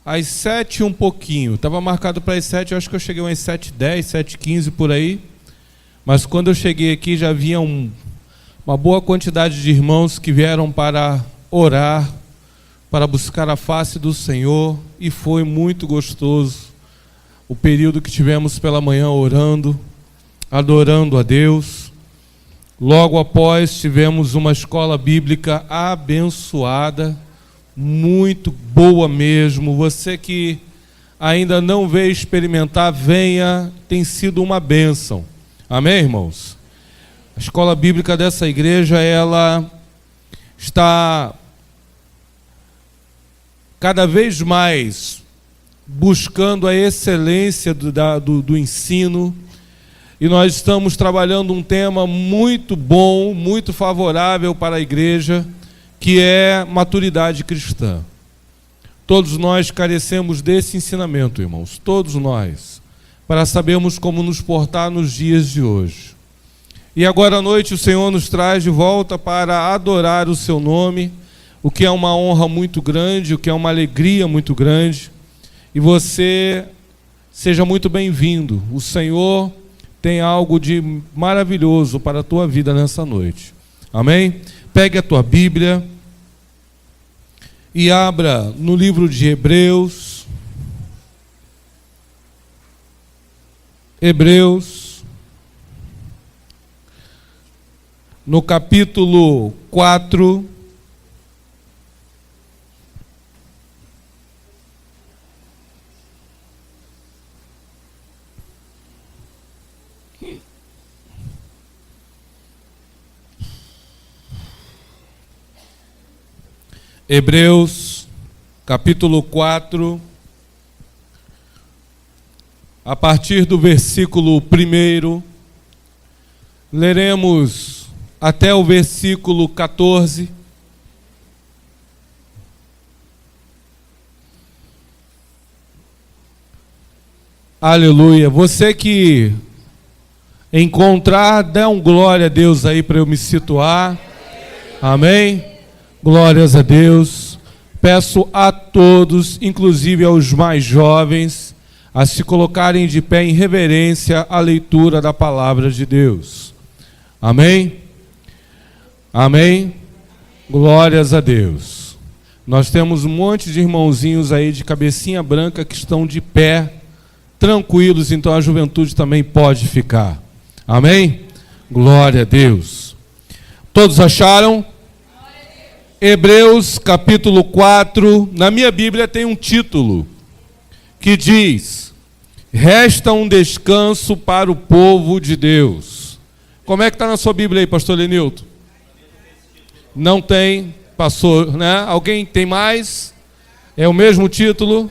às 7 um pouquinho. Estava marcado para as 7, eu acho que eu cheguei às 7h10, 7h15 por aí. Mas quando eu cheguei aqui já havia uma boa quantidade de irmãos que vieram para orar, para buscar a face do Senhor, e foi muito gostoso o período que tivemos pela manhã orando, adorando a Deus. Logo após tivemos uma escola bíblica abençoada, muito boa mesmo. Você que ainda não veio experimentar, venha, tem sido uma bênção. Amém, irmãos? A escola bíblica dessa igreja, ela está cada vez mais buscando a excelência do ensino, e nós estamos trabalhando um tema muito bom, muito favorável para a igreja, que é maturidade cristã. Todos nós carecemos desse ensinamento, irmãos, todos nós, para sabermos como nos portar nos dias de hoje. E agora à noite o Senhor nos traz de volta para adorar o seu nome, o que é uma honra muito grande, o que é uma alegria muito grande. E você seja muito bem-vindo. O Senhor tem algo de maravilhoso para a tua vida nessa noite. Amém? Pegue a tua Bíblia e abra no livro de Hebreus. Hebreus, no capítulo 4. Hebreus, capítulo 4, a partir do versículo 1, leremos até o versículo 14. Aleluia. Você que encontrar, dá um glória a Deus aí para eu me situar. Amém? Glórias a Deus. Peço a todos, inclusive aos mais jovens, a se colocarem de pé em reverência à leitura da palavra de Deus. Amém? Amém? Glórias a Deus. Nós temos um monte de irmãozinhos aí de cabecinha branca que estão de pé, tranquilos, então a juventude também pode ficar. Amém? Glória a Deus. Todos acharam? Hebreus capítulo 4, na minha Bíblia tem um título que diz: resta um descanso para o povo de Deus. Como é que está na sua Bíblia aí, pastor Lenilton? Não tem, passou, né? Alguém tem mais? É o mesmo título?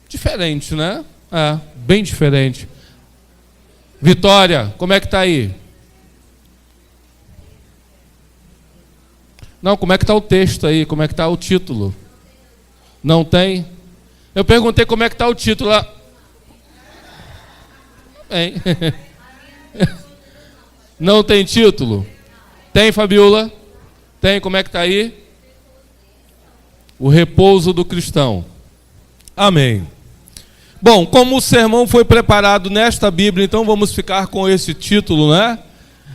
Diferente, né? É, bem diferente. Vitória, como é que está aí? Não, como é que está o texto aí? Como é que está o título? Não tem? Eu perguntei como é que está o título lá. Hein? Não tem título? Tem, Fabiola? Tem, como é que está aí? O repouso do cristão. Amém. Bom, como o sermão foi preparado nesta Bíblia, então vamos ficar com esse título, né?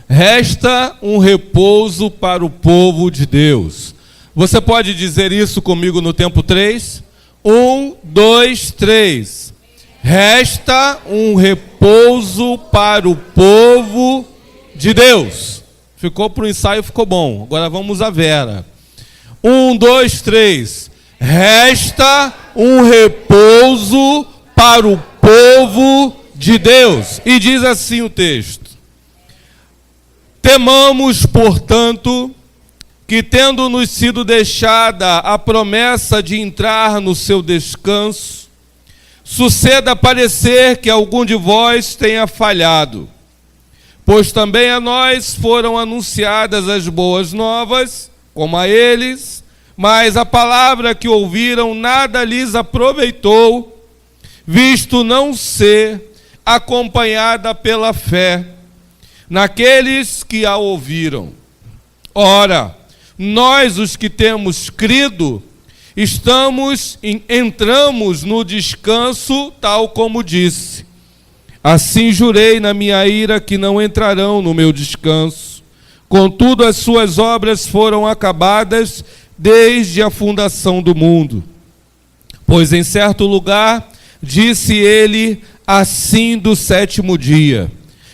Resta um repouso para o povo de Deus. Você pode dizer isso comigo no tempo 3? 1, 2, 3. Resta um repouso para o povo de Deus. Ficou para o ensaio, ficou bom. Agora vamos à Vera. 1, 2, 3. Resta um repouso para o povo de Deus. E diz assim o texto: temamos, portanto, que tendo-nos sido deixada a promessa de entrar no seu descanso, suceda parecer que algum de vós tenha falhado. Pois também a nós foram anunciadas as boas novas, como a eles, mas a palavra que ouviram nada lhes aproveitou, visto não ser acompanhada pela fé naqueles que a ouviram. Ora, nós, os que temos crido, entramos no descanso, tal como disse. Assim jurei na minha ira que não entrarão no meu descanso. Contudo, as suas obras foram acabadas desde a fundação do mundo. Pois em certo lugar disse ele assim do sétimo dia.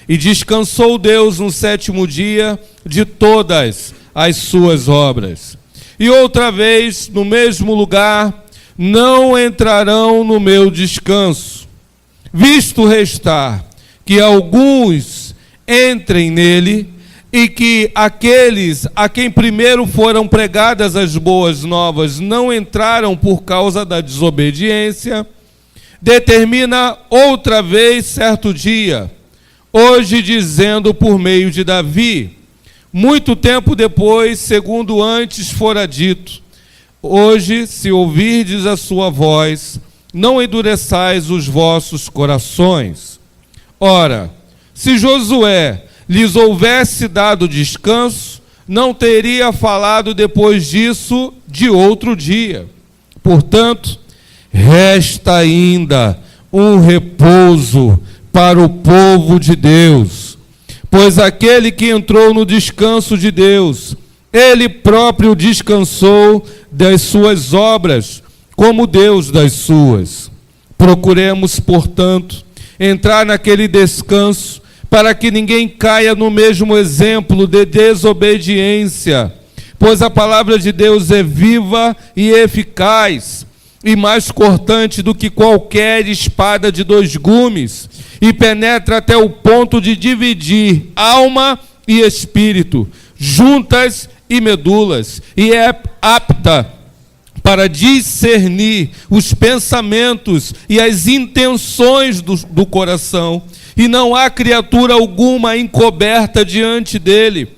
E descansou Deus no sétimo dia de todas as suas obras. E outra vez, no mesmo lugar, não entrarão no meu descanso. Visto restar que alguns entrem nele, e que aqueles a quem primeiro foram pregadas as boas novas não entraram por causa da desobediência, determina outra vez certo dia, hoje dizendo por meio de Davi, muito tempo depois, segundo antes fora dito, hoje, se ouvirdes a sua voz, não endureçais os vossos corações. Ora, se Josué lhes houvesse dado descanso, não teria falado depois disso de outro dia. Portanto, resta ainda um repouso para o povo de Deus, pois aquele que entrou no descanso de Deus, ele próprio descansou das suas obras, como Deus das suas. Procuremos, portanto, entrar naquele descanso, para que ninguém caia no mesmo exemplo de desobediência, pois a palavra de Deus é viva e eficaz, e mais cortante do que qualquer espada de 2 gumes, e penetra até o ponto de dividir alma e espírito, juntas e medulas, e é apta para discernir os pensamentos e as intenções do coração, e não há criatura alguma encoberta diante dele.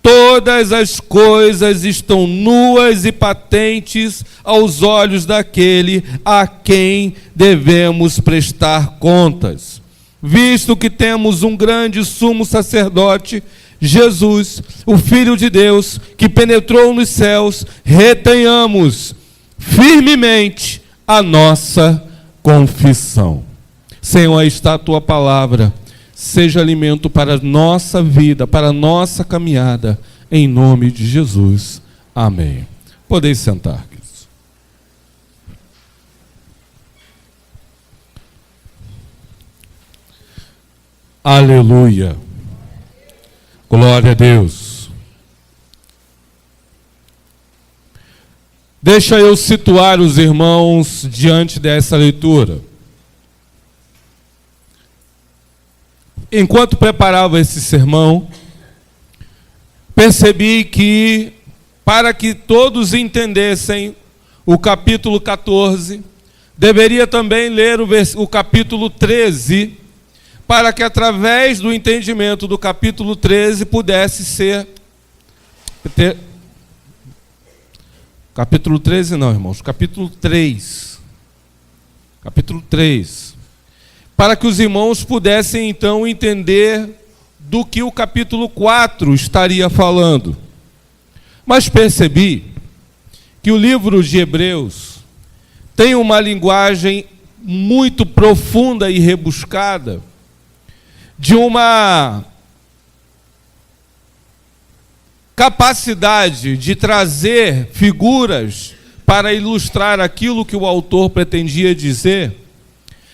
Todas as coisas estão nuas e patentes aos olhos daquele a quem devemos prestar contas. Visto que temos um grande sumo sacerdote, Jesus, o Filho de Deus, que penetrou nos céus, retenhamos firmemente a nossa confissão. Senhor, aí está a tua palavra, seja alimento para a nossa vida, para a nossa caminhada, em nome de Jesus. Amém. Podeis sentar, queridos. Aleluia. Glória a Deus. Deixa eu situar os irmãos diante dessa leitura. Enquanto preparava esse sermão, percebi que, para que todos entendessem o capítulo 14, deveria também ler o capítulo 13, para que através do entendimento do capítulo 13 pudesse ser... Capítulo 13 não, irmãos, capítulo 3. Capítulo 3. Para que os irmãos pudessem, então, entender do que o capítulo 4 estaria falando. Mas percebi que o livro de Hebreus tem uma linguagem muito profunda e rebuscada, de uma capacidade de trazer figuras para ilustrar aquilo que o autor pretendia dizer,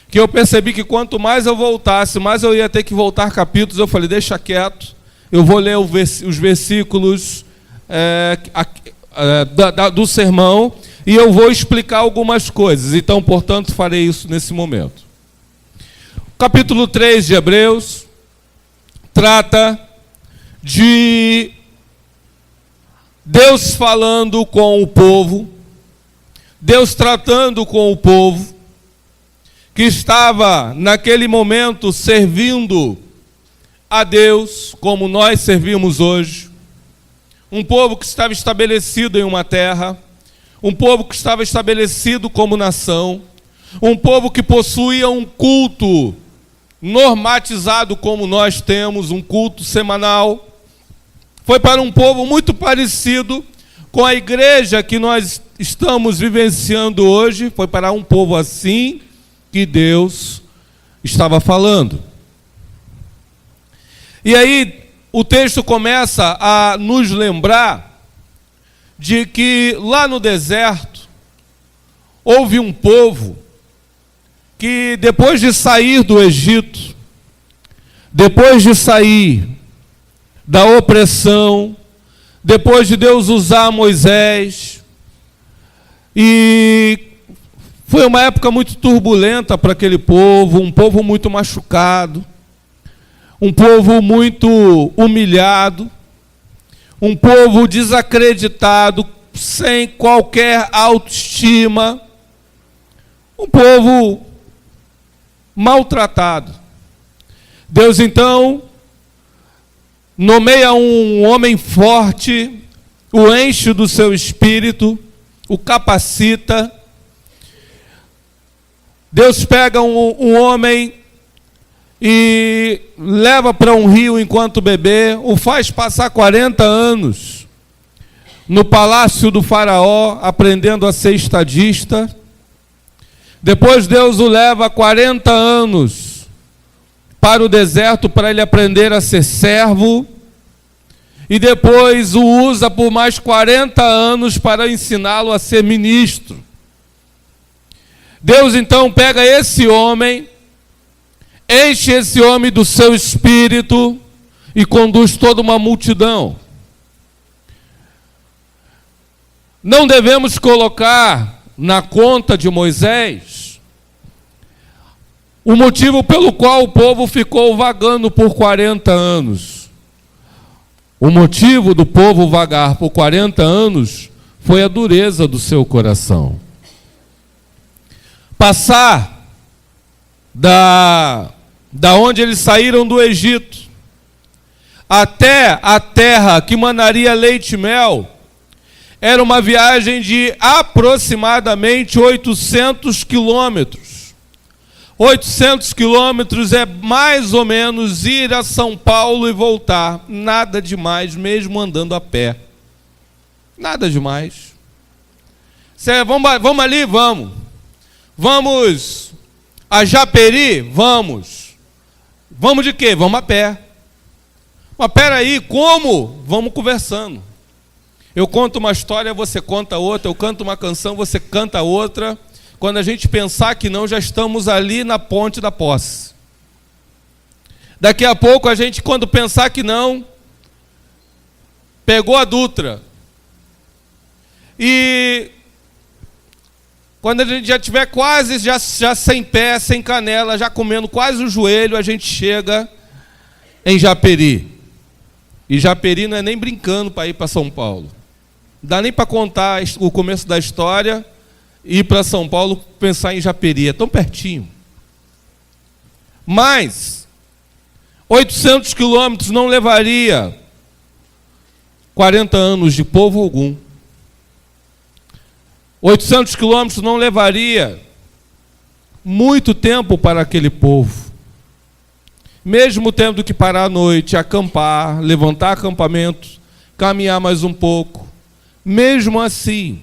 que eu percebi que quanto mais eu voltasse, mais eu ia ter que voltar capítulos. Eu falei, deixa quieto, eu vou ler os versículos do sermão e eu vou explicar algumas coisas. Então, portanto, farei isso nesse momento. O capítulo 3 de Hebreus trata de Deus falando com o povo, Deus tratando com o povo, que estava naquele momento servindo a Deus, como nós servimos hoje, um povo que estava estabelecido em uma terra, um povo que estava estabelecido como nação, um povo que possuía um culto normatizado como nós temos, um culto semanal. Foi para um povo muito parecido com a igreja que nós estamos vivenciando hoje, foi para um povo assim que Deus estava falando. E aí o texto começa a nos lembrar de que lá no deserto houve um povo que depois de sair do Egito, depois de sair da opressão, depois de Deus usar Moisés, e foi uma época muito turbulenta para aquele povo, um povo muito machucado, um povo muito humilhado, um povo desacreditado, sem qualquer autoestima, um povo maltratado. Deus então nomeia um homem forte, o enche do seu espírito, o capacita. Deus pega um homem e leva para um rio enquanto bebê, o faz passar 40 anos no palácio do faraó, aprendendo a ser estadista. Depois Deus o leva 40 anos para o deserto para ele aprender a ser servo, e depois o usa por mais 40 anos para ensiná-lo a ser ministro. Deus então pega esse homem, enche esse homem do seu espírito e conduz toda uma multidão. Não devemos colocar na conta de Moisés o motivo pelo qual o povo ficou vagando por 40 anos. O motivo do povo vagar por 40 anos foi a dureza do seu coração. Passar da onde eles saíram do Egito até a terra que manaria leite e mel, era uma viagem de aproximadamente 800 quilômetros. 800 quilômetros é mais ou menos ir a São Paulo e voltar. Nada demais, mesmo andando a pé. Nada demais. Vamos ali? Vamos. Vamos a Japeri? Vamos. Vamos de quê? Vamos a pé. Mas peraí, como? Vamos conversando. Eu conto uma história, você conta outra. Eu canto uma canção, você canta outra. Quando a gente pensar que não, já estamos ali na ponte da posse. Daqui a pouco a gente, quando pensar que não, pegou a Dutra. E quando a gente já estiver quase, já sem pé, sem canela, já comendo quase o joelho, a gente chega em Japeri. E Japeri não é nem brincando para ir para São Paulo. Não dá nem para contar o começo da história, ir para São Paulo, pensar em Japeri, é tão pertinho. Mas 800 quilômetros não levaria 40 anos de povo algum. 800 quilômetros não levaria muito tempo para aquele povo. Mesmo tendo que parar à noite, acampar, levantar acampamento, caminhar mais um pouco, mesmo assim,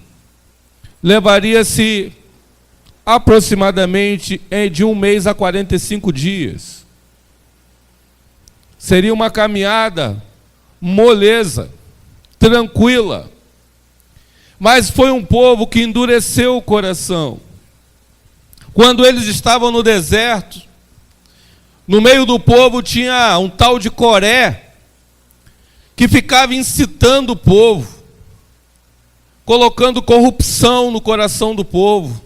levaria-se aproximadamente de 1 mês a 45 dias. Seria uma caminhada moleza, tranquila. Mas foi um povo que endureceu o coração. Quando eles estavam no deserto, no meio do povo tinha um tal de Coré, que ficava incitando o povo, colocando corrupção no coração do povo,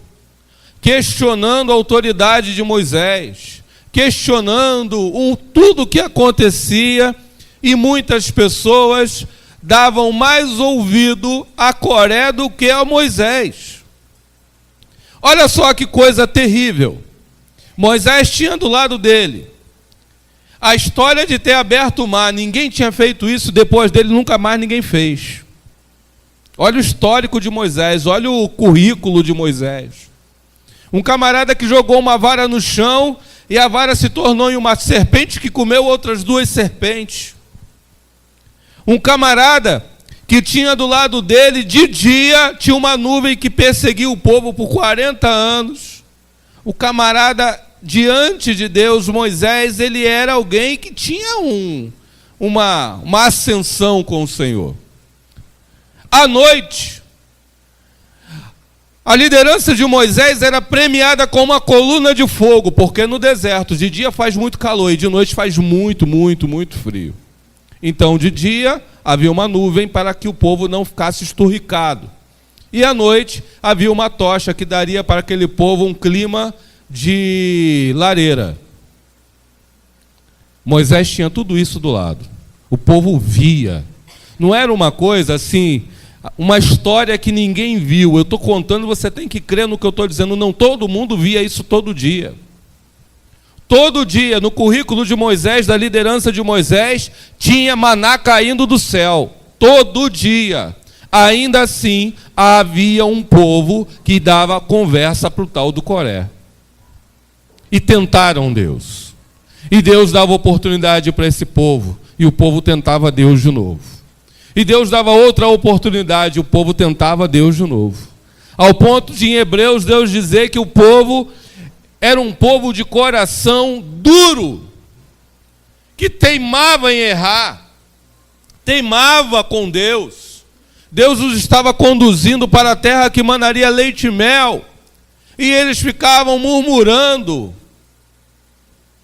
questionando a autoridade de Moisés, questionando tudo o que acontecia, e muitas pessoas davam mais ouvido a Coré do que a Moisés. Olha só que coisa terrível. Moisés tinha do lado dele a história de ter aberto o mar. Ninguém tinha feito isso, depois dele nunca mais ninguém fez. Olha o histórico de Moisés, olha o currículo de Moisés. Um camarada que jogou uma vara no chão e a vara se tornou em uma serpente que comeu outras 2 serpentes. Um camarada que tinha do lado dele, de dia, tinha uma nuvem que perseguia o povo por 40 anos. O camarada, diante de Deus, Moisés, ele era alguém que tinha uma ascensão com o Senhor. À noite, a liderança de Moisés era premiada com uma coluna de fogo, porque no deserto, de dia faz muito calor e de noite faz muito, muito, muito frio. Então, de dia, havia uma nuvem para que o povo não ficasse esturricado. E à noite, havia uma tocha que daria para aquele povo um clima de lareira. Moisés tinha tudo isso do lado. O povo via. Não era uma coisa assim, uma história que ninguém viu. Eu estou contando, você tem que crer no que eu estou dizendo. Não todo mundo via isso todo dia. Todo dia, no currículo de Moisés, da liderança de Moisés, tinha maná caindo do céu. Todo dia. Ainda assim, havia um povo que dava conversa para o tal do Coré. E tentaram Deus. E Deus dava oportunidade para esse povo. E o povo tentava Deus de novo. E Deus dava outra oportunidade. E o povo tentava Deus de novo. Ao ponto de, em Hebreus, Deus dizer que o povo era um povo de coração duro, que teimava em errar, teimava com Deus. Deus os estava conduzindo para a terra que manaria leite e mel, e eles ficavam murmurando,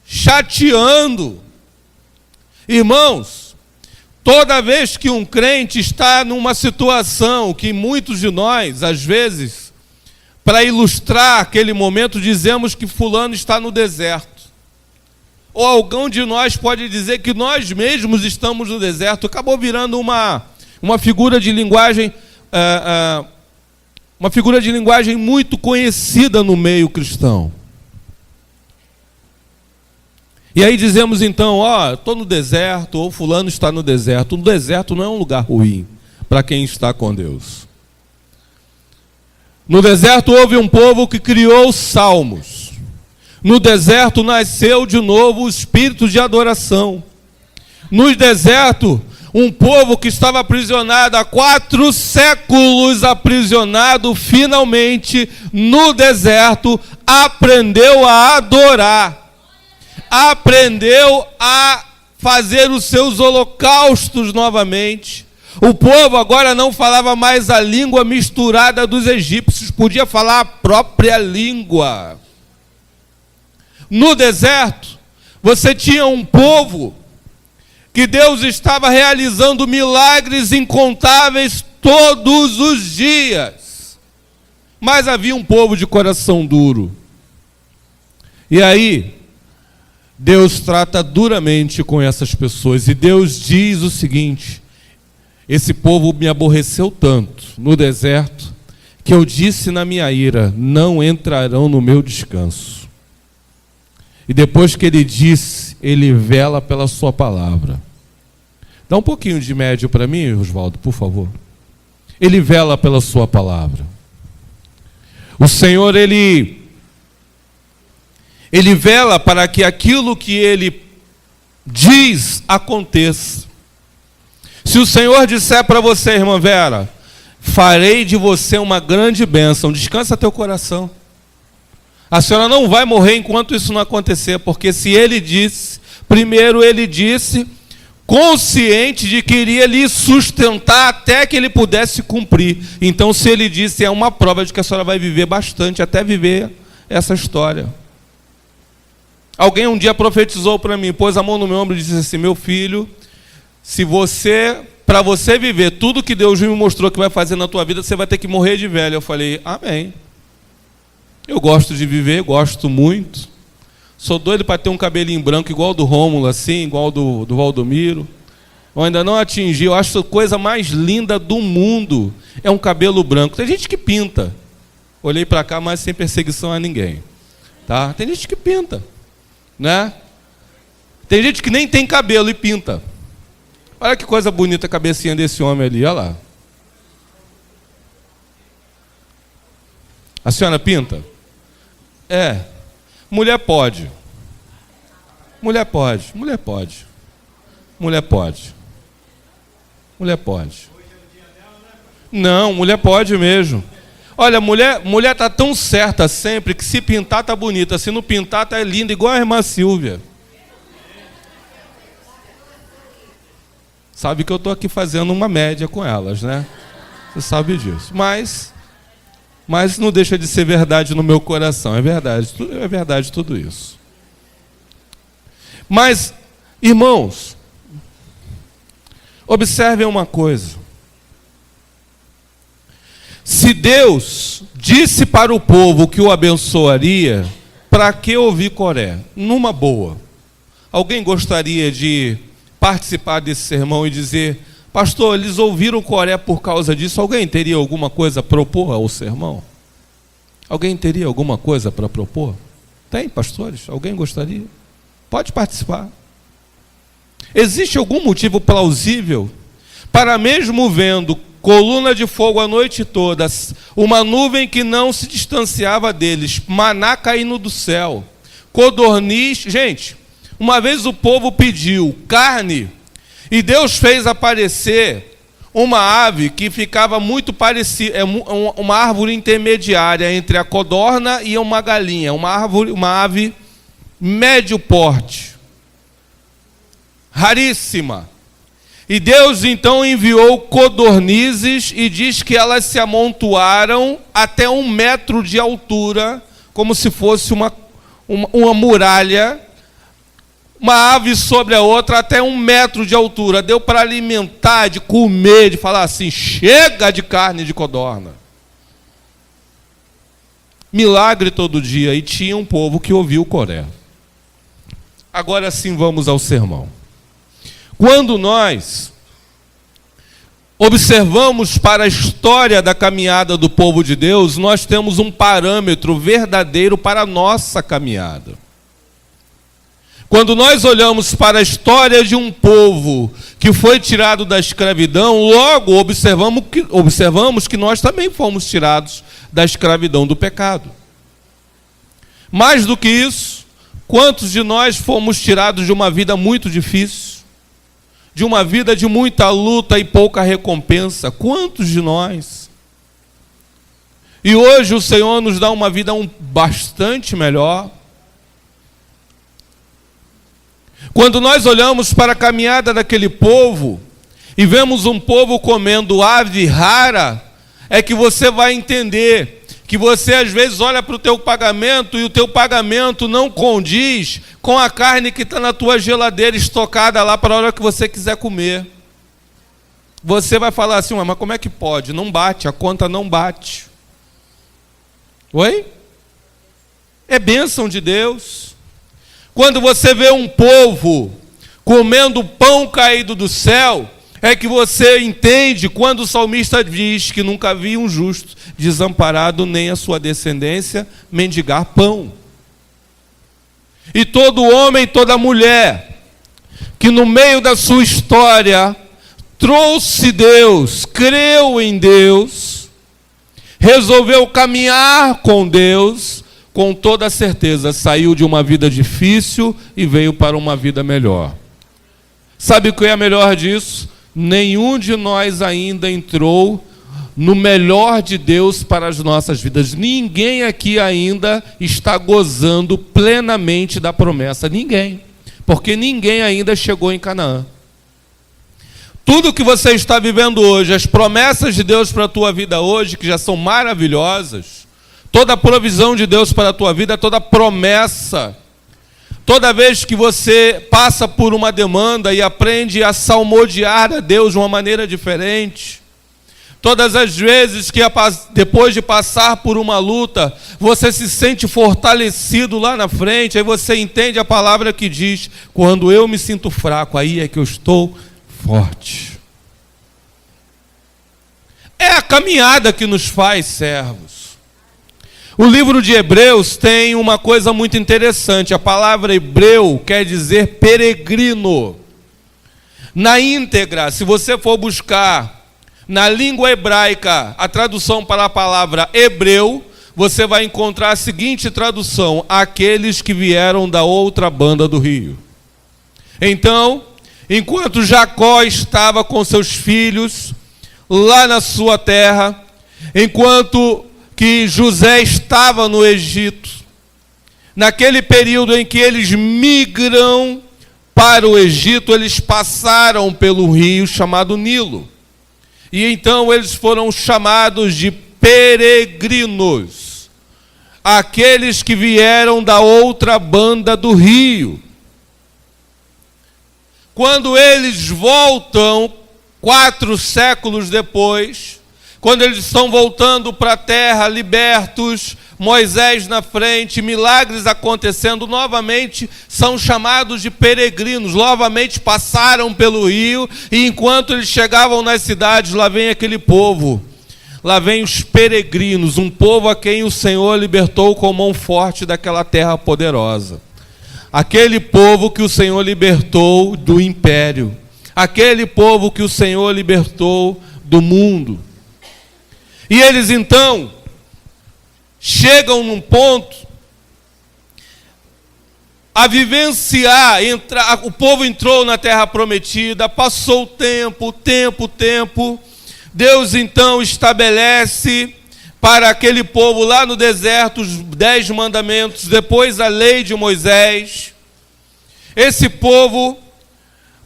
chateando. Irmãos, toda vez que um crente está numa situação que muitos de nós, às vezes, para ilustrar aquele momento, dizemos que fulano está no deserto. Ou algum de nós pode dizer que nós mesmos estamos no deserto. Acabou virando uma figura de linguagem, uma figura de linguagem muito conhecida no meio cristão. E aí dizemos então, estou no deserto, ou fulano está no deserto. O deserto não é um lugar ruim para quem está com Deus. No deserto houve um povo que criou os salmos. No deserto nasceu de novo o espírito de adoração. No deserto, um povo que estava aprisionado há 4 séculos, aprisionado, finalmente, no deserto, aprendeu a adorar. Aprendeu a fazer os seus holocaustos novamente. O povo agora não falava mais a língua misturada dos egípcios, podia falar a própria língua. No deserto, você tinha um povo que Deus estava realizando milagres incontáveis todos os dias. Mas havia um povo de coração duro. E aí, Deus trata duramente com essas pessoas. E Deus diz o seguinte: esse povo me aborreceu tanto no deserto, que eu disse na minha ira, não entrarão no meu descanso. E depois que ele disse, ele vela pela sua palavra. Dá um pouquinho de médio para mim, Oswaldo, por favor. Ele vela pela sua palavra. O Senhor, ele vela para que aquilo que ele diz aconteça. Se o Senhor disser para você, irmã Vera, farei de você uma grande bênção, descansa teu coração. A senhora não vai morrer enquanto isso não acontecer, porque se ele disse, primeiro ele disse, consciente de que iria lhe sustentar até que ele pudesse cumprir. Então, se ele disse, é uma prova de que a senhora vai viver bastante, até viver essa história. Alguém um dia profetizou para mim, pôs a mão no meu ombro e disse assim: meu filho, para você viver tudo que Deus me mostrou que vai fazer na tua vida, você vai ter que morrer de velho. Eu falei, amém. Eu gosto de viver, gosto muito. Sou doido para ter um cabelinho branco igual do Rômulo, assim, igual do Valdomiro. Eu ainda não atingi, eu acho a coisa mais linda do mundo é um cabelo branco. Tem gente que pinta. Olhei para cá, mas sem perseguição a ninguém. Tá? Tem gente que pinta, né? Tem gente que nem tem cabelo e pinta. Olha que coisa bonita a cabecinha desse homem ali, olha lá. A senhora pinta? É. Mulher pode. Mulher pode. Mulher pode. Mulher pode. Mulher pode. Não, mulher pode mesmo. Olha, mulher tá tão certa sempre que se pintar tá bonita, se não pintar tá linda, igual a irmã Silvia. Sabe que eu estou aqui fazendo uma média com elas, né? Você sabe disso. Mas não deixa de ser verdade no meu coração. É verdade tudo isso. Mas, irmãos, observem uma coisa. Se Deus disse para o povo que o abençoaria, para que ouvir Coré? Numa boa. Alguém gostaria de participar desse sermão e dizer: pastor, eles ouviram Coré por causa disso? Alguém teria alguma coisa a propor ao sermão? Alguém teria alguma coisa para propor? Tem, pastores? Alguém gostaria? Pode participar. Existe algum motivo plausível para, mesmo vendo coluna de fogo a noite toda, uma nuvem que não se distanciava deles, maná caindo do céu, codorniz... Gente, uma vez o povo pediu carne e Deus fez aparecer uma ave que ficava muito parecida, uma árvore intermediária entre a codorna e uma galinha, uma ave médio porte, raríssima. E Deus então enviou codornizes e diz que elas se amontoaram até 1 metro de altura, como se fosse uma muralha, uma ave sobre a outra até 1 metro de altura. Deu para alimentar, de comer, de falar assim: chega de carne de codorna. Milagre todo dia. E tinha um povo que ouviu Coré. Agora sim vamos ao sermão. Quando nós observamos para a história da caminhada do povo de Deus, nós temos um parâmetro verdadeiro para a nossa caminhada. Quando nós olhamos para a história de um povo que foi tirado da escravidão, logo observamos que nós também fomos tirados da escravidão do pecado. Mais do que isso, quantos de nós fomos tirados de uma vida muito difícil? De uma vida de muita luta e pouca recompensa? Quantos de nós? E hoje o Senhor nos dá uma vida bastante melhor. Quando nós olhamos para a caminhada daquele povo e vemos um povo comendo ave rara, é que você vai entender que você às vezes olha para o teu pagamento e o teu pagamento não condiz com a carne que está na tua geladeira estocada lá para a hora que você quiser comer. Você vai falar assim: mas como é que pode? Não bate, a conta não bate. Oi? É bênção de Deus. Quando você vê um povo comendo pão caído do céu, é que você entende quando o salmista diz que nunca vi um justo desamparado, nem a sua descendência mendigar pão. E todo homem, toda mulher, que no meio da sua história trouxe Deus, creu em Deus, resolveu caminhar com Deus, com toda certeza saiu de uma vida difícil e veio para uma vida melhor. Sabe o que é melhor disso? Nenhum de nós ainda entrou no melhor de Deus para as nossas vidas. Ninguém aqui ainda está gozando plenamente da promessa. Ninguém. Porque ninguém ainda chegou em Canaã. Tudo que você está vivendo hoje, as promessas de Deus para a tua vida hoje, que já são maravilhosas, toda a provisão de Deus para a tua vida, toda a promessa, toda vez que você passa por uma demanda e aprende a salmodiar a Deus de uma maneira diferente, todas as vezes que depois de passar por uma luta, você se sente fortalecido lá na frente, aí você entende a palavra que diz: quando eu me sinto fraco, aí é que eu estou forte. É a caminhada que nos faz servos. O livro de Hebreus tem uma coisa muito interessante. A palavra hebreu quer dizer peregrino. Na íntegra, se você for buscar na língua hebraica a tradução para a palavra hebreu, você vai encontrar a seguinte tradução: aqueles que vieram da outra banda do rio. Então, enquanto Jacó estava com seus filhos lá na sua terra, enquanto que José estava no Egito, naquele período em que eles migram para o Egito, eles passaram pelo rio chamado Nilo. E então eles foram chamados de peregrinos, aqueles que vieram da outra banda do rio. Quando eles voltam, 4 séculos depois, quando eles estão voltando para a terra, libertos, Moisés na frente, milagres acontecendo, novamente são chamados de peregrinos, novamente passaram pelo rio, e enquanto eles chegavam nas cidades, lá vem aquele povo, lá vem os peregrinos, um povo a quem o Senhor libertou com mão forte daquela terra poderosa. Aquele povo que o Senhor libertou do império, aquele povo que o Senhor libertou do mundo. E eles então chegam num ponto a vivenciar, o povo entrou na terra prometida, passou o tempo, Deus então estabelece para aquele povo lá no deserto os 10 mandamentos, depois a lei de Moisés. Esse povo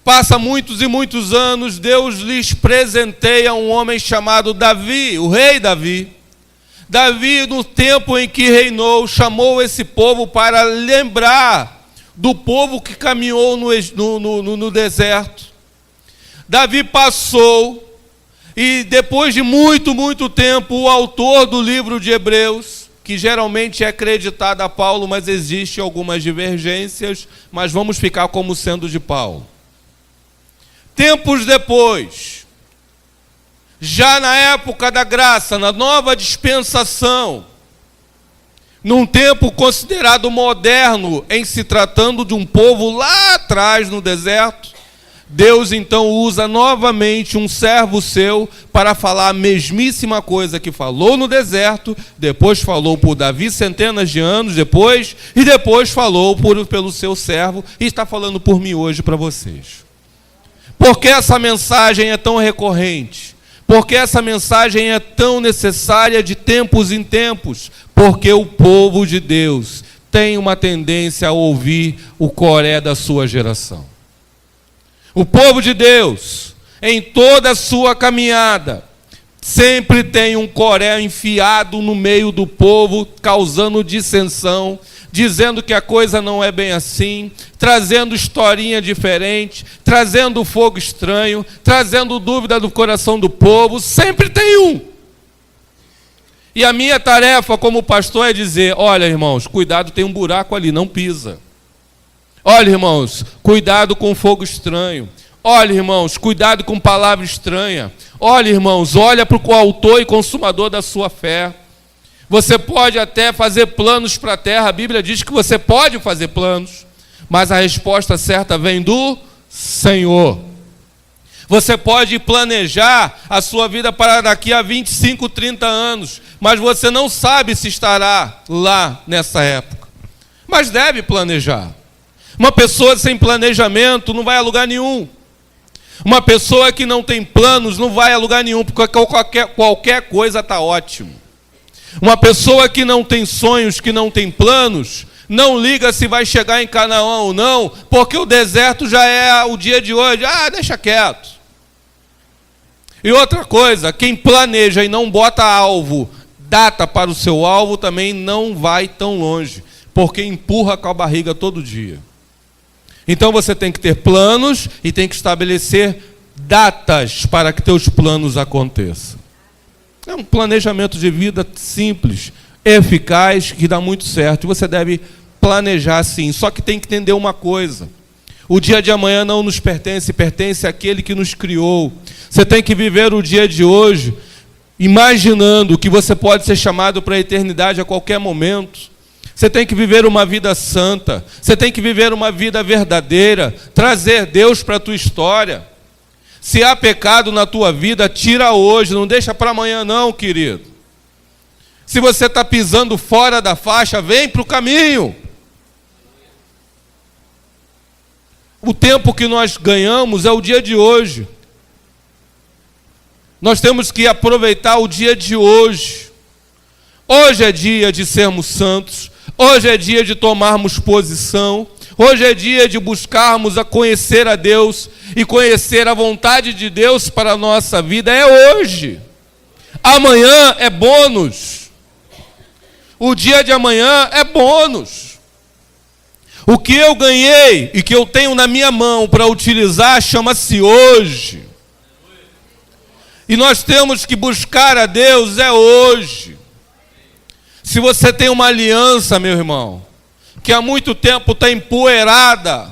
passa muitos e muitos anos, Deus lhes presenteia um homem chamado Davi, o rei Davi. Davi, no tempo em que reinou, chamou esse povo para lembrar do povo que caminhou no deserto. Davi passou, e depois de muito tempo, o autor do livro de Hebreus, que geralmente é acreditado a Paulo, mas existem algumas divergências, mas vamos ficar como sendo de Paulo. Tempos depois, já na época da graça, na nova dispensação, num tempo considerado moderno, em se tratando de um povo lá atrás no deserto, Deus então usa novamente um servo seu para falar a mesmíssima coisa que falou no deserto, depois falou por Davi centenas de anos depois, e depois falou pelo seu servo, e está falando por mim hoje para vocês. Por que essa mensagem é tão recorrente? Por que essa mensagem é tão necessária de tempos em tempos? Porque o povo de Deus tem uma tendência a ouvir o coré da sua geração. O povo de Deus, em toda a sua caminhada, sempre tem um coré enfiado no meio do povo, causando dissensão, dizendo que a coisa não é bem assim, trazendo historinha diferente, trazendo fogo estranho, trazendo dúvida do coração do povo, sempre tem um. E a minha tarefa como pastor é dizer, olha irmãos, cuidado, tem um buraco ali, não pisa. Olha irmãos, cuidado com fogo estranho. Olha irmãos, cuidado com palavra estranha. Olha irmãos, olha para o autor e consumador da sua fé. Você pode até fazer planos para a terra, a Bíblia diz que você pode fazer planos, mas a resposta certa vem do Senhor. Você pode planejar a sua vida para daqui a 25, 30 anos, mas você não sabe se estará lá nessa época. Mas deve planejar. Uma pessoa sem planejamento não vai a lugar nenhum. Uma pessoa que não tem planos não vai a lugar nenhum, porque qualquer coisa está ótimo. Uma pessoa que não tem sonhos, que não tem planos, não liga se vai chegar em Canaã ou não, porque o deserto já é o dia de hoje. Deixa quieto. E outra coisa, quem planeja e não bota alvo, data para o seu alvo, também não vai tão longe, porque empurra com a barriga todo dia. Então você tem que ter planos e tem que estabelecer datas para que teus planos aconteçam. É um planejamento de vida simples, eficaz, que dá muito certo. E você deve planejar sim, só que tem que entender uma coisa. O dia de amanhã não nos pertence, pertence àquele que nos criou. Você tem que viver o dia de hoje, imaginando que você pode ser chamado para a eternidade a qualquer momento. Você tem que viver uma vida santa, você tem que viver uma vida verdadeira, trazer Deus para a tua história. Se há pecado na tua vida, tira hoje, não deixa para amanhã não, querido. Se você está pisando fora da faixa, vem para o caminho. O tempo que nós ganhamos é o dia de hoje. Nós temos que aproveitar o dia de hoje. Hoje é dia de sermos santos. Hoje é dia de tomarmos posição. Hoje é dia de buscarmos a conhecer a Deus e conhecer a vontade de Deus para a nossa vida. É hoje. Amanhã é bônus. O dia de amanhã é bônus. O que eu ganhei e que eu tenho na minha mão para utilizar chama-se hoje. E nós temos que buscar a Deus hoje. Se você tem uma aliança, meu irmão, que há muito tempo está empoeirada,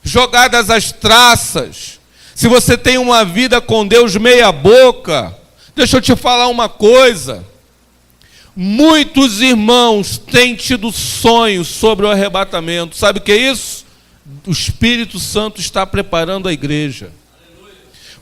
jogada às traças, se você tem uma vida com Deus meia boca, deixa eu te falar uma coisa. Muitos irmãos têm tido sonhos sobre o arrebatamento. Sabe o que é isso? O Espírito Santo está preparando a igreja.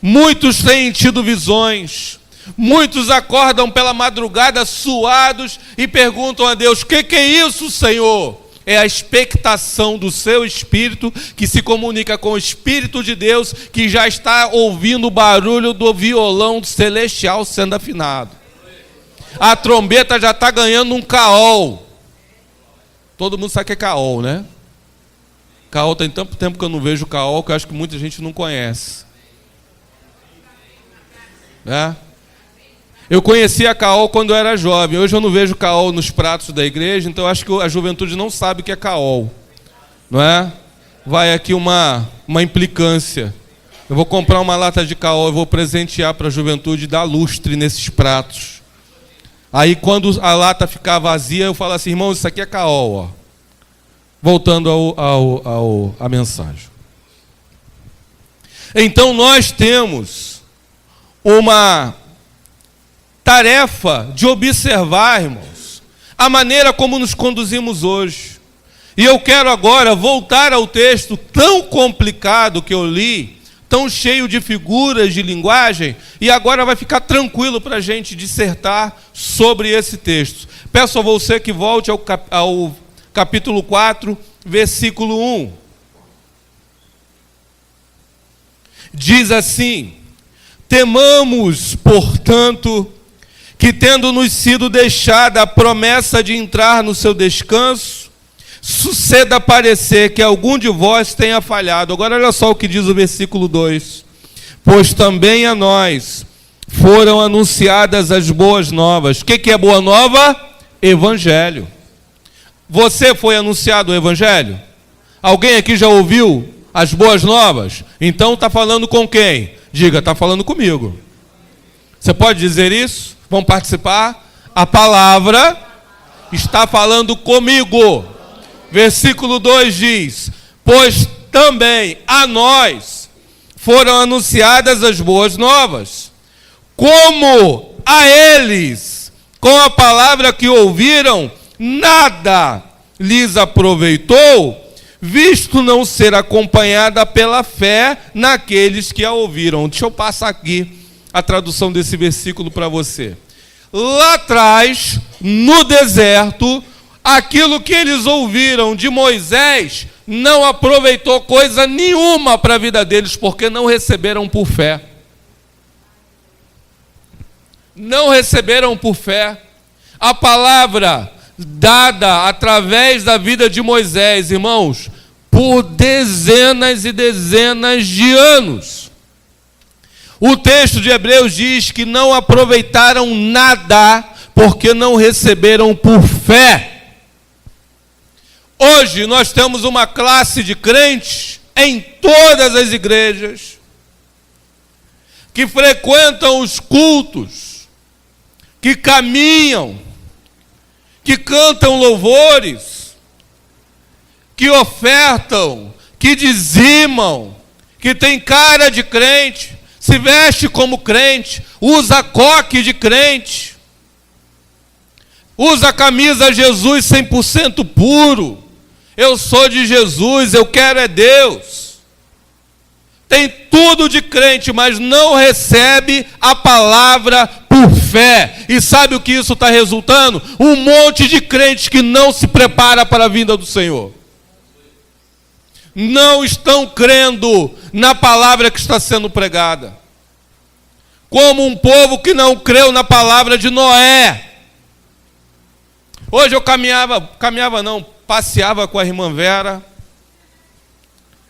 Muitos têm tido visões. Muitos acordam pela madrugada suados e perguntam a Deus: o que é isso, Senhor? É a expectação do seu espírito que se comunica com o Espírito de Deus, que já está ouvindo o barulho do violão celestial sendo afinado. A trombeta já está ganhando um caol. Todo mundo sabe o que é caol, né? Caol, tem tanto tempo que eu não vejo caol que eu acho que muita gente não conhece. Né? Eu conhecia a caol quando eu era jovem. Hoje eu não vejo caol nos pratos da igreja, então eu acho que a juventude não sabe o que é caol. Não é? Vai aqui uma implicância. Eu vou comprar uma lata de caol, eu vou presentear para a juventude e dar lustre nesses pratos. Aí quando a lata ficar vazia, eu falo assim: irmãos, isso aqui é caol, ó. Voltando à mensagem. Então nós temos uma tarefa de observar, irmãos, a maneira como nos conduzimos hoje. E eu quero agora voltar ao texto tão complicado que eu li, tão cheio de figuras de linguagem, e agora vai ficar tranquilo para a gente dissertar sobre esse texto. Peço a você que volte ao capítulo 4, versículo 1. Diz assim: temamos, portanto, que tendo-nos sido deixada a promessa de entrar no seu descanso, suceda parecer que algum de vós tenha falhado. Agora olha só o que diz o versículo 2. Pois também a nós foram anunciadas as boas novas. O que é boa nova? Evangelho. Você foi anunciado o Evangelho? Alguém aqui já ouviu as boas novas? Então está falando com quem? Diga, está falando comigo. Você pode dizer isso? Vamos participar? A palavra está falando comigo. Versículo 2 diz: pois também a nós foram anunciadas as boas novas, como a eles, com a palavra que ouviram, nada lhes aproveitou, visto não ser acompanhada pela fé naqueles que a ouviram. Deixa eu passar aqui a tradução desse versículo para você. Lá atrás, no deserto, aquilo que eles ouviram de Moisés não aproveitou coisa nenhuma para a vida deles, porque não receberam por fé. Não receberam por fé. A palavra dada através da vida de Moisés, irmãos, por dezenas e dezenas de anos. O texto de Hebreus diz que não aproveitaram nada porque não receberam por fé. Hoje nós temos uma classe de crentes em todas as igrejas que frequentam os cultos, que caminham, que cantam louvores, que ofertam, que dizimam, que tem cara de crente, se veste como crente, usa coque de crente, usa a camisa Jesus 100% puro. Eu sou de Jesus, eu quero é Deus. Tem tudo de crente, mas não recebe a palavra por fé. E sabe o que isso está resultando? Um monte de crentes que não se prepara para a vinda do Senhor. Não estão crendo na palavra que está sendo pregada. como um povo que não creu na palavra de Noé. Hoje eu passeava com a irmã Vera,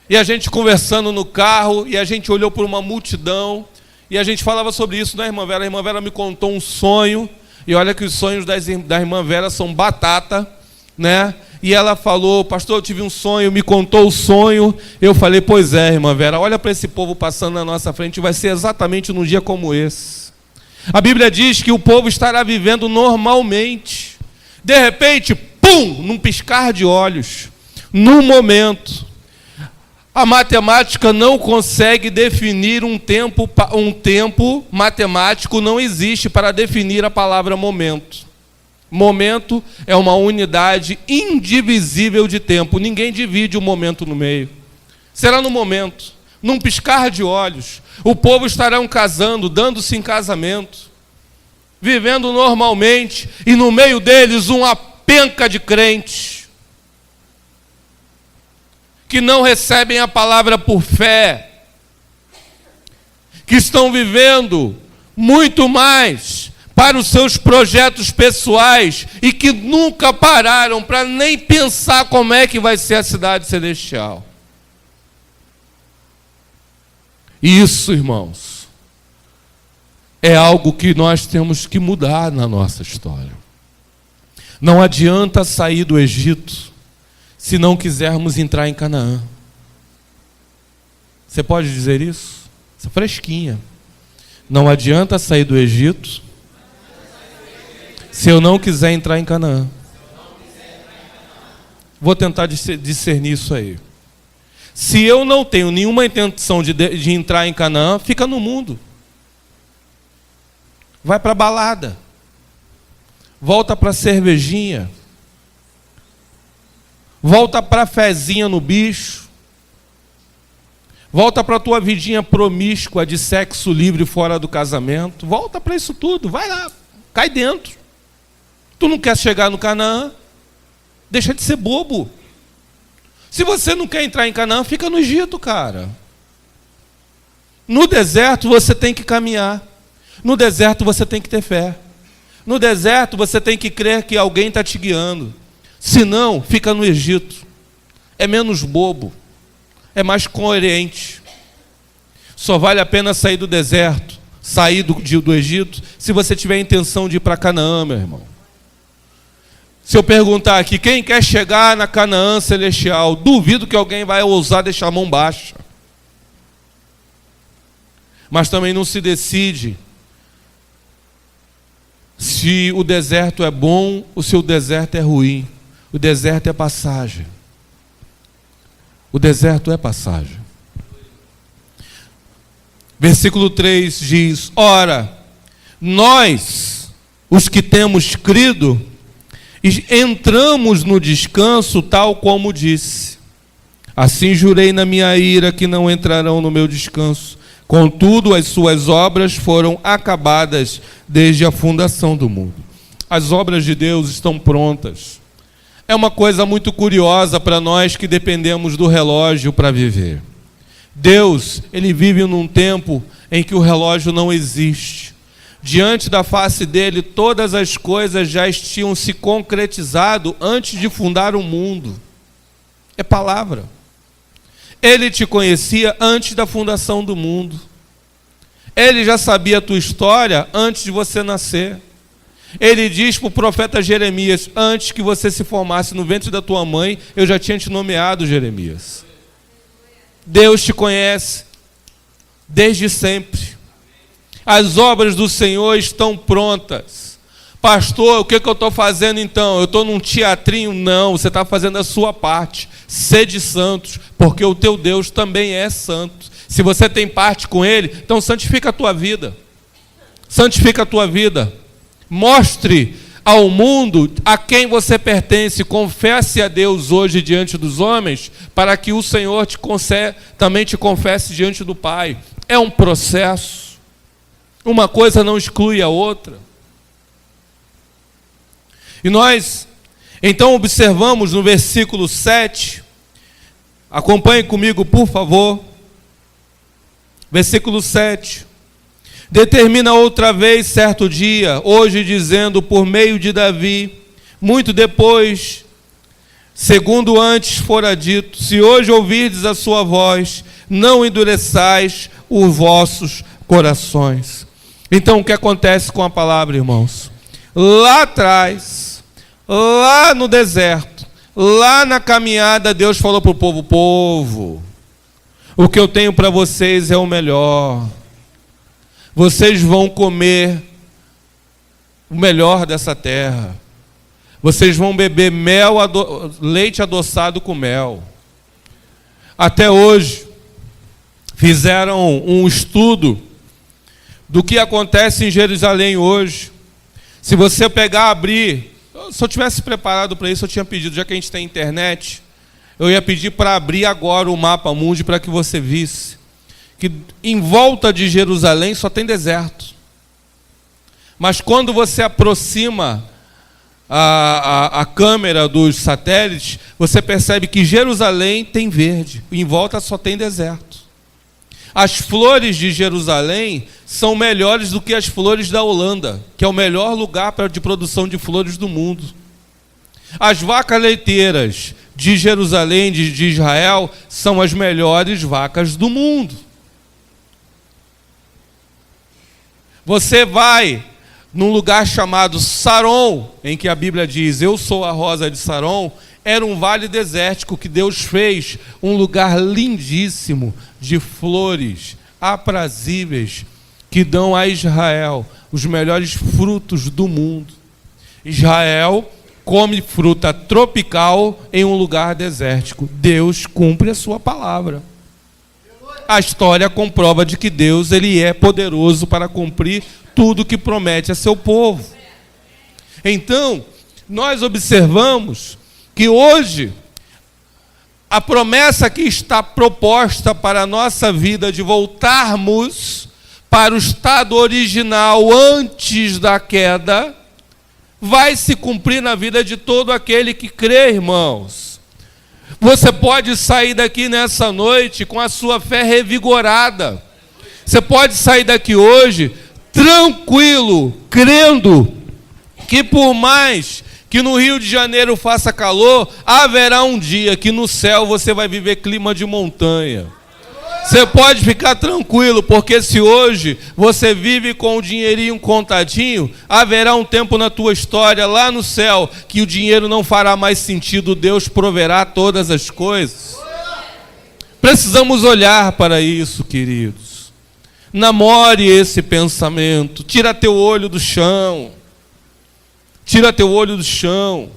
e a gente conversando no carro, e a gente olhou por uma multidão, e a gente falava sobre isso, né, irmã Vera? A irmã Vera me contou um sonho, e olha que os sonhos da irmã Vera são batata, né? E ela falou: pastor, eu tive um sonho, me contou o sonho. Eu falei: pois é, irmã Vera, olha para esse povo passando na nossa frente, vai ser exatamente num dia como esse. A Bíblia diz que o povo estará vivendo normalmente. De repente, pum, num piscar de olhos, num momento, a matemática não consegue definir um tempo matemático não existe para definir a palavra momento. Momento é uma unidade indivisível de tempo. Ninguém divide o momento no meio. Será no momento, num piscar de olhos, o povo estará casando, dando-se em casamento, vivendo normalmente, e no meio deles uma penca de crentes que não recebem a palavra por fé, que estão vivendo muito mais para os seus projetos pessoais e que nunca pararam para nem pensar como é que vai ser a cidade celestial. E isso, irmãos, é algo que nós temos que mudar na nossa história. Não adianta sair do Egito se não quisermos entrar em Canaã. Você pode dizer isso? Isso é fresquinha. Não adianta sair do Egito se eu não quiser entrar em Canaã. Vou tentar discernir isso aí. Se eu não tenho nenhuma intenção de entrar em Canaã, fica no mundo. Vai para a balada. Volta para a cervejinha. Volta para a fezinha no bicho. Volta para a tua vidinha promíscua de sexo livre fora do casamento. Volta para isso tudo. Vai lá. Cai dentro. Tu não quer chegar no Canaã? Deixa de ser bobo. Se você não quer entrar em Canaã, fica no Egito, cara. No deserto você tem que caminhar. No deserto você tem que ter fé. No deserto você tem que crer que alguém está te guiando. Se não, fica no Egito. É menos bobo. É mais coerente. Só vale a pena sair do deserto, sair do Egito, se você tiver a intenção de ir para Canaã, meu irmão. Se eu perguntar aqui, quem quer chegar na Canaã celestial, duvido que alguém vai ousar deixar a mão baixa. Mas também não se decide se o deserto é bom ou se o deserto é ruim. O deserto é passagem. O deserto é passagem. Versículo 3 diz: ora, nós, os que temos crido, entramos no descanso tal como disse. Assim jurei na minha ira que não entrarão no meu descanso. Contudo, as suas obras foram acabadas desde a fundação do mundo. As obras de Deus estão prontas. É uma coisa muito curiosa para nós que dependemos do relógio para viver. Deus, Ele vive num tempo em que o relógio não existe. Diante da face dele, todas as coisas já tinham se concretizado antes de fundar o mundo. É palavra. Ele te conhecia antes da fundação do mundo. Ele já sabia a tua história antes de você nascer. Ele diz para o profeta Jeremias: antes que você se formasse no ventre da tua mãe, eu já tinha te nomeado, Jeremias. Deus te conhece desde sempre. As obras do Senhor estão prontas. Pastor, o que eu estou fazendo então? Eu estou num teatrinho? Não, você está fazendo a sua parte. Sede santos, porque o teu Deus também é santo. Se você tem parte com Ele, então santifica a tua vida. Santifica a tua vida. Mostre ao mundo a quem você pertence. Confesse a Deus hoje diante dos homens, para que o Senhor também te confesse diante do Pai. É um processo. Uma coisa não exclui a outra. E nós, então, observamos no versículo 7, acompanhe comigo, por favor, versículo 7, Determina outra vez, certo dia, hoje dizendo, por meio de Davi, muito depois, segundo antes fora dito, se hoje ouvirdes a sua voz, não endureçais os vossos corações. Então, o que acontece com a palavra, irmãos? Lá atrás, lá no deserto, lá na caminhada, Deus falou para o povo, o que eu tenho para vocês é o melhor. Vocês vão comer o melhor dessa terra. Vocês vão beber leite adoçado com mel. Até hoje, fizeram um estudo do que acontece em Jerusalém hoje. Se você pegar, abrir, se eu tivesse preparado para isso, eu tinha pedido, já que a gente tem internet, eu ia pedir para abrir agora o mapa mundi para que você visse que em volta de Jerusalém só tem deserto. Mas quando você aproxima a câmera dos satélites, você percebe que Jerusalém tem verde, em volta só tem deserto. As flores de Jerusalém são melhores do que as flores da Holanda, que é o melhor lugar de produção de flores do mundo. As vacas leiteiras de Jerusalém, de Israel, são as melhores vacas do mundo. Você vai num lugar chamado Saron, em que a Bíblia diz, eu sou a rosa de Saron, era um vale desértico que Deus fez, um lugar lindíssimo de flores aprazíveis, que dão a Israel os melhores frutos do mundo. Israel come fruta tropical em um lugar desértico. Deus cumpre a sua palavra. A história comprova de que Deus ele é poderoso para cumprir tudo que promete a seu povo. Então, nós observamos que hoje a promessa que está proposta para a nossa vida de voltarmos para o estado original antes da queda vai se cumprir na vida de todo aquele que crê, irmãos. Você pode sair daqui nessa noite com a sua fé revigorada. Você pode sair daqui hoje tranquilo, crendo que por mais que no Rio de Janeiro faça calor, haverá um dia que no céu você vai viver clima de montanha. Você pode ficar tranquilo, porque se hoje você vive com o dinheirinho contadinho, haverá um tempo na tua história lá no céu que o dinheiro não fará mais sentido, Deus proverá todas as coisas. Precisamos olhar para isso, queridos. Namore esse pensamento, tira teu olho do chão. Tira teu olho do chão.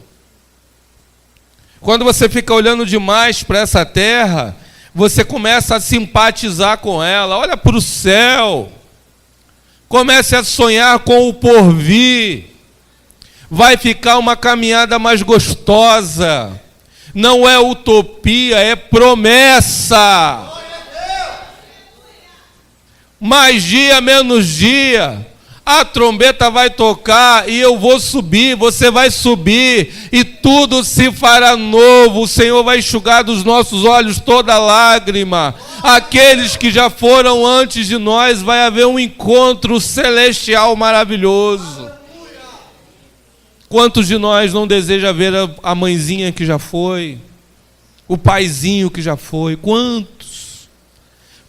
Quando você fica olhando demais para essa terra, você começa a simpatizar com ela. Olha para o céu. Comece a sonhar com o porvir. Vai ficar uma caminhada mais gostosa. Não é utopia, é promessa. Mais dia, menos dia. A trombeta vai tocar e eu vou subir, você vai subir e tudo se fará novo. O Senhor vai enxugar dos nossos olhos toda lágrima. Aqueles que já foram antes de nós, vai haver um encontro celestial maravilhoso. Quantos de nós não deseja ver a mãezinha que já foi? O paizinho que já foi? Quantos?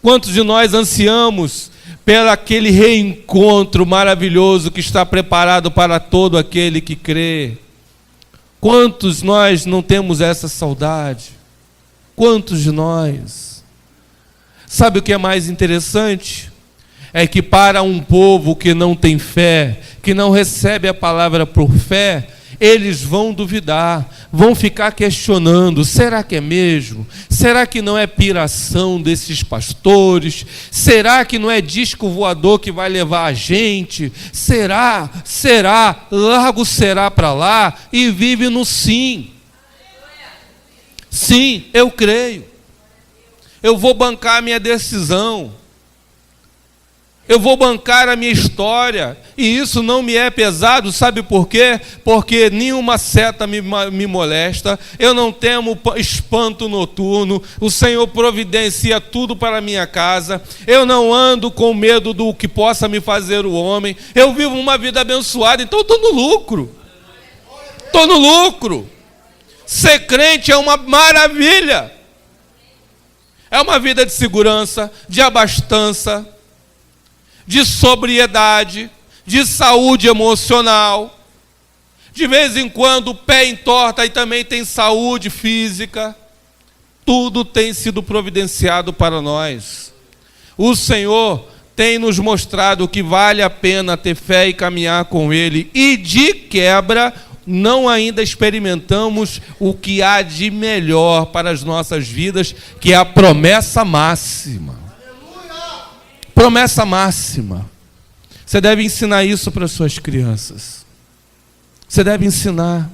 Quantos de nós ansiamos pelo aquele reencontro maravilhoso que está preparado para todo aquele que crê? Quantos nós não temos essa saudade? Quantos de nós? Sabe o que é mais interessante? É que para um povo que não tem fé, que não recebe a palavra por fé, eles vão duvidar, vão ficar questionando, será que é mesmo? Será que não é piração desses pastores? Será que não é disco voador que vai levar a gente? Será? Larga o será para lá e vive no sim. Sim, eu creio. Eu vou bancar a minha decisão. Eu vou bancar a minha história, e isso não me é pesado, sabe por quê? Porque nenhuma seta me molesta, eu não temo espanto noturno, o Senhor providencia tudo para a minha casa, eu não ando com medo do que possa me fazer o homem, eu vivo uma vida abençoada, então estou no lucro. Estou no lucro. Ser crente é uma maravilha. É uma vida de segurança, de abastança, de sobriedade, de saúde emocional. De vez em quando o pé entorta e também tem saúde física. Tudo tem sido providenciado para nós. O Senhor tem nos mostrado que vale a pena ter fé e caminhar com Ele. E de quebra, não ainda experimentamos o que há de melhor para as nossas vidas, que é a promessa máxima. Promessa máxima. Você deve ensinar isso para as suas crianças. Você deve ensinar.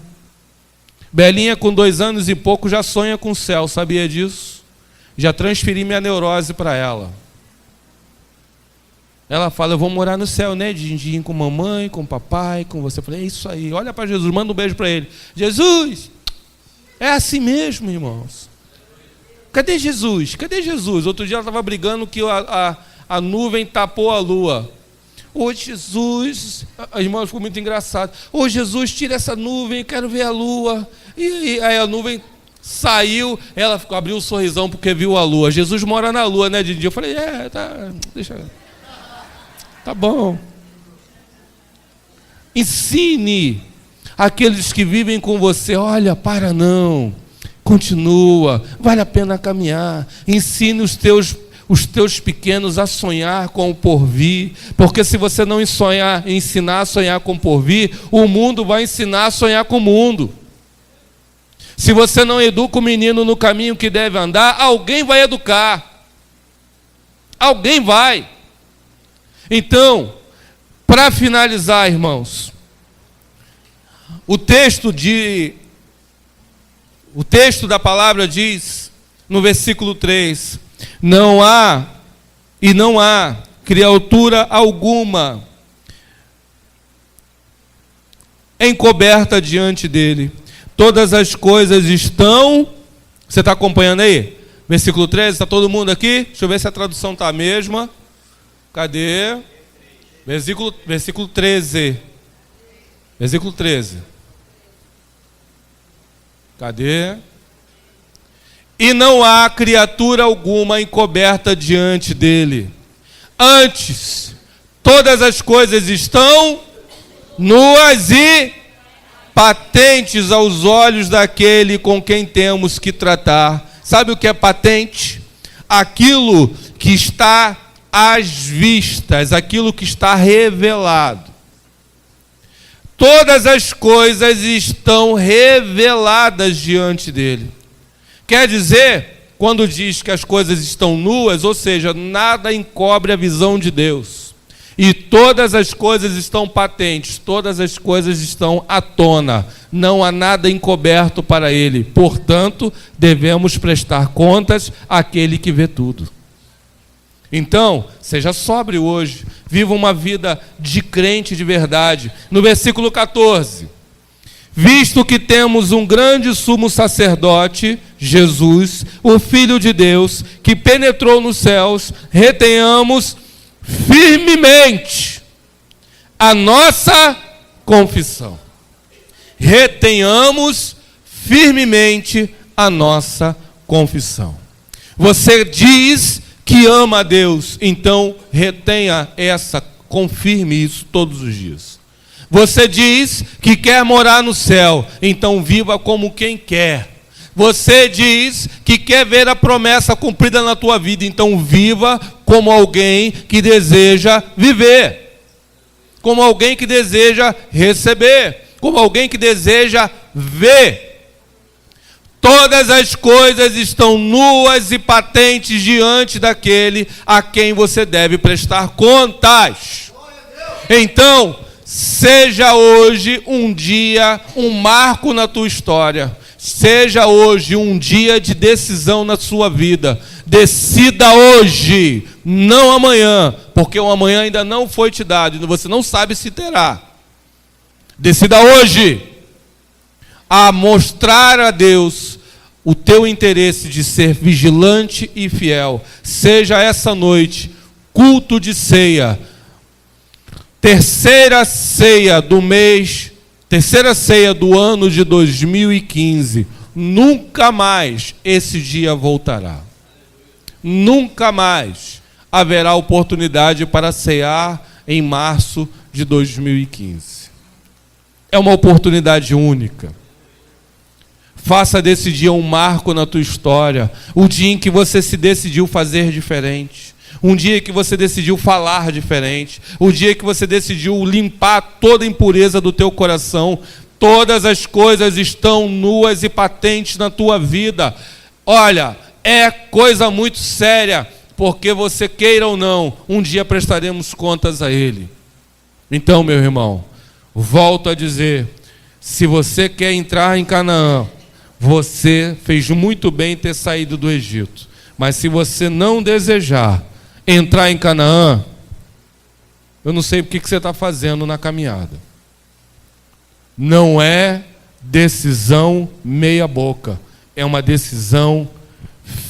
Belinha, com 2 anos e pouco, já sonha com o céu, sabia disso? Já transferi minha neurose para ela. Ela fala, eu vou morar no céu, né, Dindim, com mamãe, com papai, com você. Eu falei, é isso aí, olha para Jesus, manda um beijo para ele. Jesus, é assim mesmo, irmãos. Cadê Jesus? Cadê Jesus? Outro dia ela estava brigando que a nuvem tapou a lua. Ô Jesus, a irmã ficou muito engraçada. Ô Jesus, tira essa nuvem, quero ver a lua. E aí a nuvem saiu, ela abriu um sorrisão porque viu a lua. Jesus mora na lua, né, Dindim? Eu falei, tá, deixa. Tá bom. Ensine aqueles que vivem com você, olha, para não, continua, vale a pena caminhar. Ensine os teus pequenos a sonhar com o porvir, porque se você não ensinar a sonhar com o porvir, o mundo vai ensinar a sonhar com o mundo. Se você não educa o menino no caminho que deve andar, alguém vai educar. Alguém vai. Então, para finalizar, irmãos, o texto da palavra diz, no versículo 3, não há criatura alguma encoberta diante dele. Todas as coisas estão... Você está acompanhando aí? Versículo 13, está todo mundo aqui? Deixa eu ver se a tradução está a mesma. Cadê? Versículo 13. Versículo 13. Cadê? E não há criatura alguma encoberta diante dele. Antes, todas as coisas estão nuas e patentes aos olhos daquele com quem temos que tratar. Sabe o que é patente? Aquilo que está às vistas, aquilo que está revelado. Todas as coisas estão reveladas diante dele. Quer dizer, quando diz que as coisas estão nuas, ou seja, nada encobre a visão de Deus. E todas as coisas estão patentes, todas as coisas estão à tona. Não há nada encoberto para ele. Portanto, devemos prestar contas àquele que vê tudo. Então, seja sóbrio hoje, viva uma vida de crente de verdade. No versículo 14, visto que temos um grande sumo sacerdote, Jesus, o Filho de Deus, que penetrou nos céus, retenhamos firmemente a nossa confissão. Retenhamos firmemente a nossa confissão. Você diz que ama a Deus, então retenha confirme isso todos os dias. Você diz que quer morar no céu, então viva como quem quer. Você diz que quer ver a promessa cumprida na tua vida, então viva como alguém que deseja viver, como alguém que deseja receber, como alguém que deseja ver. Todas as coisas estão nuas e patentes diante daquele a quem você deve prestar contas. Então, seja hoje um dia, um marco na tua história. Seja hoje um dia de decisão na sua vida. Decida hoje, não amanhã, porque o amanhã ainda não foi te dado e você não sabe se terá. Decida hoje a mostrar a Deus o teu interesse de ser vigilante e fiel. Seja essa noite culto de ceia, terceira ceia do mês, terceira ceia do ano de 2015. Nunca mais esse dia voltará. Nunca mais haverá oportunidade para cear em março de 2015. É uma oportunidade única. Faça desse dia um marco na tua história, o dia em que você se decidiu fazer diferente, um dia que você decidiu falar diferente, o dia que você decidiu limpar toda a impureza do teu coração. Todas as coisas estão nuas e patentes na tua vida. Olha, é coisa muito séria, porque você queira ou não, um dia prestaremos contas a Ele. Então, meu irmão, volto a dizer, se você quer entrar em Canaã, você fez muito bem em ter saído do Egito. Mas se você não desejar entrar em Canaã, eu não sei o que você está fazendo na caminhada. Não é decisão meia boca, é uma decisão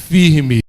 firme.